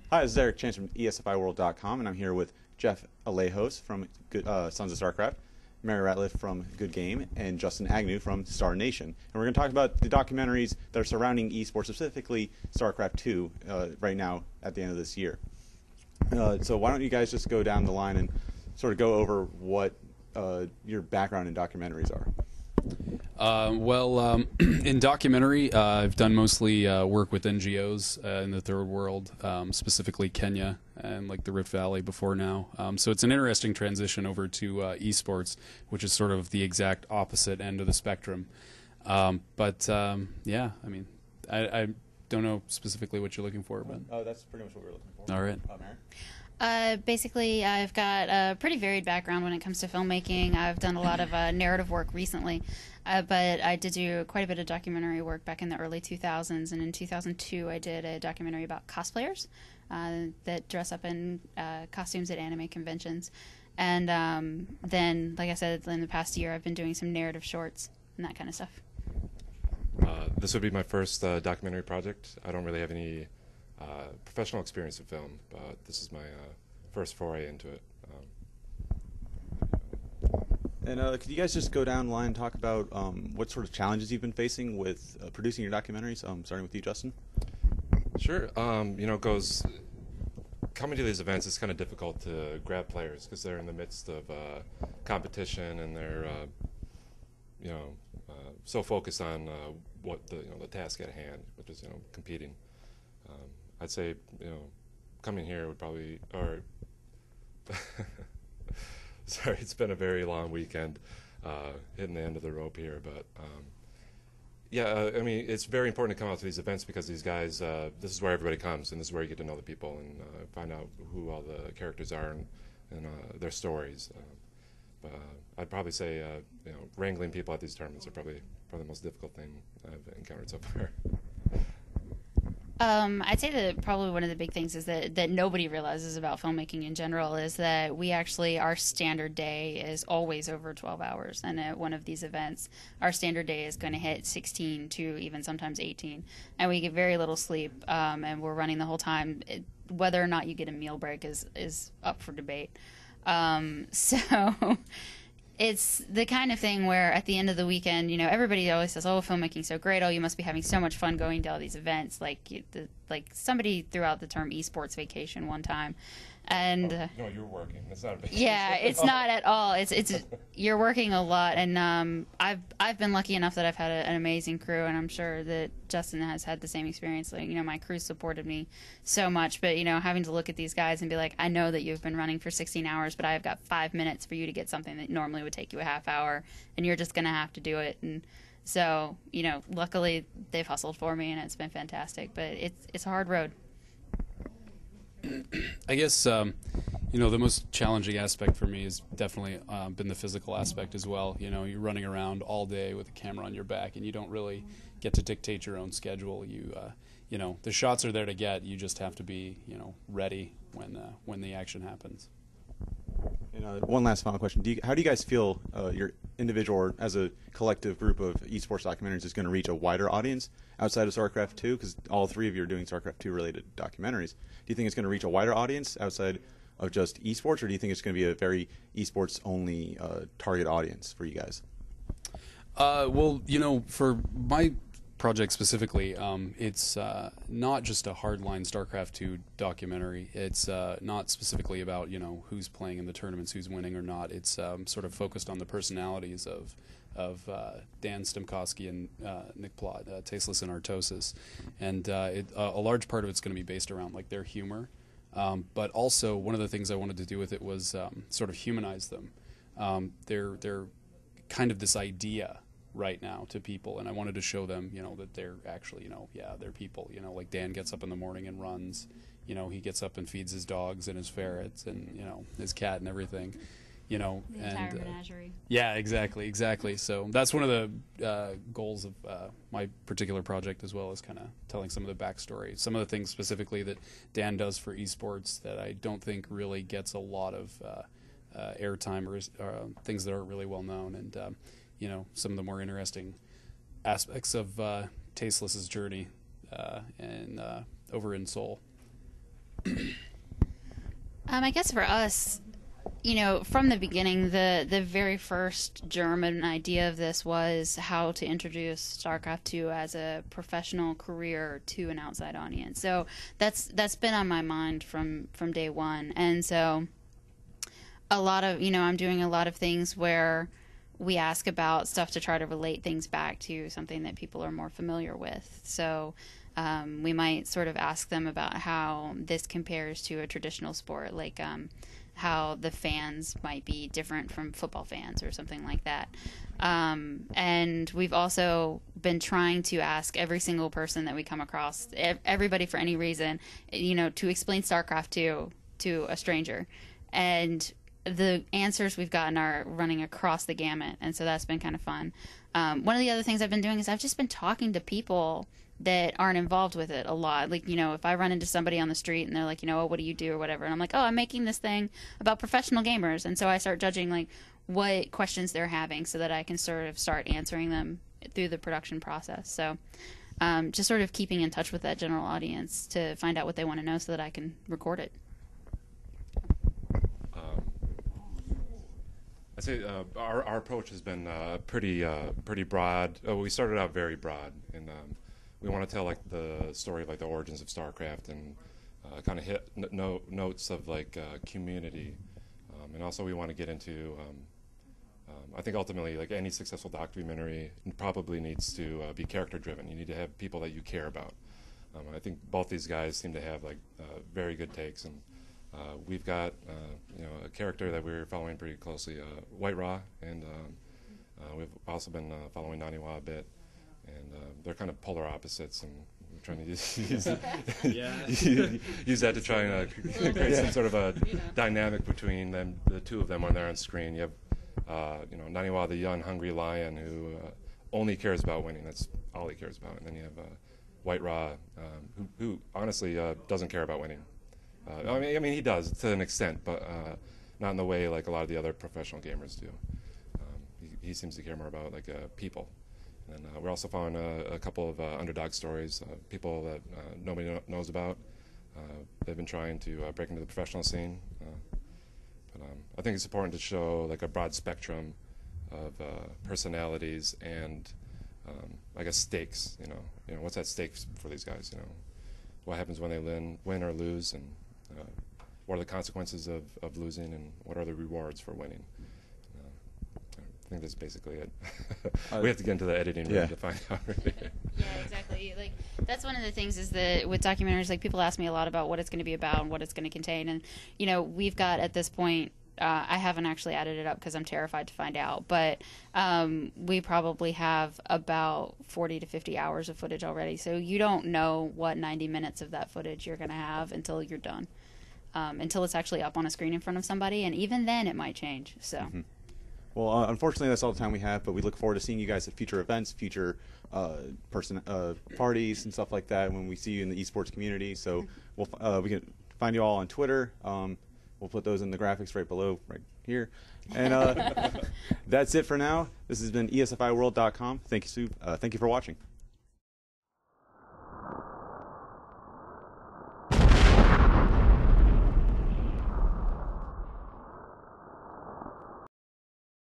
Hi, this is Eric Tschanz from ESFIworld.com, and I'm here with Jeff Alejos from Sons of StarCraft, Mary Ratliff from Good Game, and Justin Agnew from Star Nation. And we're going to talk about the documentaries that are surrounding esports, specifically StarCraft 2, right now at the end of this year. So why don't you guys just go down the line and sort of go over what your background in documentaries are? In documentary, I've done mostly work with NGOs in the third world, specifically Kenya and like the Rift Valley before now. So it's an interesting transition over to esports, which is sort of the exact opposite end of the spectrum. Yeah, I mean, I don't know specifically what you're looking for, but that's pretty much what we're looking for. All right. Mary? Basically, I've got a pretty varied background when it comes to filmmaking. I've done a lot of narrative work recently, but I did do quite a bit of documentary work back in the early 2000s, and in 2002 I did a documentary about cosplayers that dress up in costumes at anime conventions. And then, like I said, in the past year I've been doing some narrative shorts and that kind of stuff. This would be my first documentary project. I don't really have any professional experience in film, but this is my first foray into it. And could you guys just go down the line and talk about what sort of challenges you've been facing with producing your documentaries, starting with you, Justin? Sure. It goes coming to these events. It's kind of difficult to grab players because they're in the midst of competition and they're so focused on what the task at hand, which is competing. I'd say coming here would probably sorry, it's been a very long weekend, hitting the end of the rope here, but I mean, it's very important to come out to these events because these guys, this is where everybody comes, and this is where you get to know the people and find out who all the characters are and their stories. But I'd probably say, wrangling people at these tournaments are probably the most difficult thing I've encountered so far. I'd say that probably one of the big things is that nobody realizes about filmmaking in general is that we actually, our standard day is always over 12 hours. And at one of these events, our standard day is going to hit 16 to even sometimes 18. And we get very little sleep, and we're running the whole time. Whether or not you get a meal break is up for debate. So it's the kind of thing where at the end of the weekend, everybody always says, "Oh, filmmaking's so great. Oh, you must be having so much fun going to all these events." Like somebody threw out the term esports vacation one time, and no, you're working. It's not a vacation. yeah, it's not at all. It's you're working a lot, and I've been lucky enough that I've had an amazing crew, and I'm sure that Justin has had the same experience. Like, my crew supported me so much, but having to look at these guys and be like, I know that you've been running for 16 hours, but I've got 5 minutes for you to get something that normally would take you a half hour, and you're just gonna have to do it. And so, luckily they've hustled for me, and it's been fantastic. But it's a hard road. I guess the most challenging aspect for me has definitely been the physical aspect as well. You're running around all day with a camera on your back, and you don't really get to dictate your own schedule. The shots are there to get. You just have to be ready when the action happens. And one last final question: how do you guys feel your individual or as a collective group of esports documentaries is going to reach a wider audience outside of StarCraft 2? Because all three of you are doing StarCraft 2 related documentaries. Do you think it's going to reach a wider audience outside of just esports, or do you think it's going to be a very esports only target audience for you guys? For my project specifically, it's not just a hardline StarCraft 2 documentary. It's not specifically about who's playing in the tournaments, who's winning or not. It's sort of focused on the personalities of Dan Stemkowski and Nick Plott, Tasteless and Artosis, and a large part of it's going to be based around like their humor, but also one of the things I wanted to do with it was sort of humanize them. They're kind of this idea right now to people, and I wanted to show them that they're actually they're people. Like Dan gets up in the morning and runs. He gets up and feeds his dogs and his ferrets and his cat and everything. The entire menagerie. Yeah, exactly. So that's one of the goals of my particular project, as well as kind of telling some of the backstory, some of the things specifically that Dan does for esports that I don't think really gets a lot of airtime or things that aren't really well known, and some of the more interesting aspects of Tasteless's journey and over in Seoul. I guess for us, from the beginning, the very first German idea of this was how to introduce StarCraft 2 as a professional career to an outside audience. So that's been on my mind from day one. And so a lot of, I'm doing a lot of things where we ask about stuff to try to relate things back to something that people are more familiar with. So we might sort of ask them about how this compares to a traditional sport, like how the fans might be different from football fans or something like that. And we've also been trying to ask every single person that we come across, everybody for any reason, to explain StarCraft to a stranger. And the answers we've gotten are running across the gamut, and so that's been kind of fun. One of the other things I've been doing is I've just been talking to people that aren't involved with it a lot. Like, if I run into somebody on the street and they're like, oh, what do you do or whatever, and I'm like, oh, I'm making this thing about professional gamers, and so I start judging like what questions they're having so that I can sort of start answering them through the production process. So just sort of keeping in touch with that general audience to find out what they want to know so that I can record it. I'd say our approach has been pretty broad. We started out very broad, and we want to tell like the story of like the origins of StarCraft and kind of hit notes of like community, and also we want to get into. I think ultimately, like any successful documentary, probably needs to be character driven. You need to have people that you care about. I think both these guys seem to have like very good takes, and we've got a character that we're following pretty closely, White Raw, and we've also been following Naniwa a bit, and they're kind of polar opposites, and we're trying to use that to try and create some sort of a dynamic between them, the two of them when they're on screen. You have Naniwa, the young, hungry lion who only cares about winning. That's all he cares about. And then you have White Raw, who honestly doesn't care about winning. I mean, he does to an extent, but not in the way like a lot of the other professional gamers do. He seems to care more about like people. And we're also following a couple of underdog stories, people that nobody knows about. They've been trying to break into the professional scene. But I think it's important to show like a broad spectrum of personalities and I guess stakes. What's at stake for these guys? What happens when they win or lose, and what are the consequences of losing, and what are the rewards for winning? I think that's basically it. We have to get into the editing room to find out. Yeah, exactly. Like that's one of the things is that with documentaries, like people ask me a lot about what it's going to be about and what it's going to contain, and we've got at this point. I haven't actually added it up because I'm terrified to find out, but we probably have about 40 to 50 hours of footage already. So you don't know what 90 minutes of that footage you're going to have until you're done, until it's actually up on a screen in front of somebody, and even then it might change. So. Mm-hmm. Well, unfortunately, that's all the time we have, but we look forward to seeing you guys at future events, future parties and stuff like that when we see you in the esports community. So we can find you all on Twitter. We'll put those in the graphics right below, right here. And that's it for now. This has been ESFIworld.com. Thank you for watching.